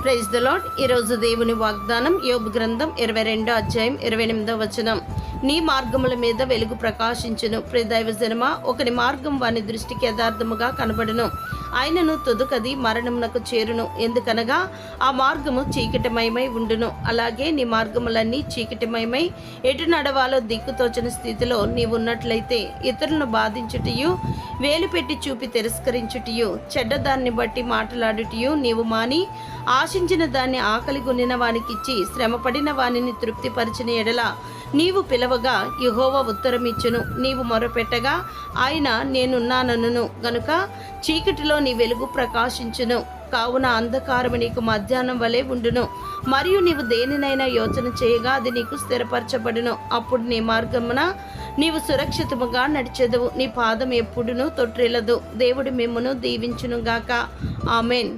Praise the lord. ఈరోజు దేవుని వాగ్దానం యోబు గ్రంథం 22వ అధ్యాయం 28వ వచనం. నీ మార్గముల మీద వెలుగు ప్రకాశించును. ప్రియదైవజనమా, ఒకని మార్గం వాని దృష్టికి యథార్థముగా కనబడును, ఆయనను తుదకది మరణమునకు చేరును. ఎందుకనగా ఆ మార్గము చీకటిమయమై ఉండును. అలాగే నీ మార్గములన్నీ చీకటిమయమై ఎటు నడవాలో దిక్కుతోచని స్థితిలో నీవున్నట్లయితే ఇతరులను బాధించుటయు, వేలు పెట్టి చూపి తిరస్కరించుటయు, చెడ్డదాన్ని బట్టి మాట్లాడుటయు నీవు మాని, ఆశించిన దాన్ని ఆకలి కొనిన వానికిచ్చి శ్రమపడిన వానిని తృప్తిపరిచిన ఎడల నీవు పిలవగా యెహోవా ఉత్తరమిచ్చును. నీవు మొరపెట్టగా ఆయన నేనున్నానను గనుక చీకటిలో నీ వెలుగు ప్రకాశించును. కావున అంధకారము నీకు మధ్యాహ్నం వలె ఉండును, మరియు నీవు దేనినైనా యోచన చేయగా అది నీకు స్థిరపరచబడును. అప్పుడు నీ మార్గమున నీవు సురక్షితముగా నడిచెదవు, నీ పాదం ఎప్పుడునూ తొట్టిల్లదు. దేవుడు మిమ్మును దీవించునుగాక. ఆమెన్.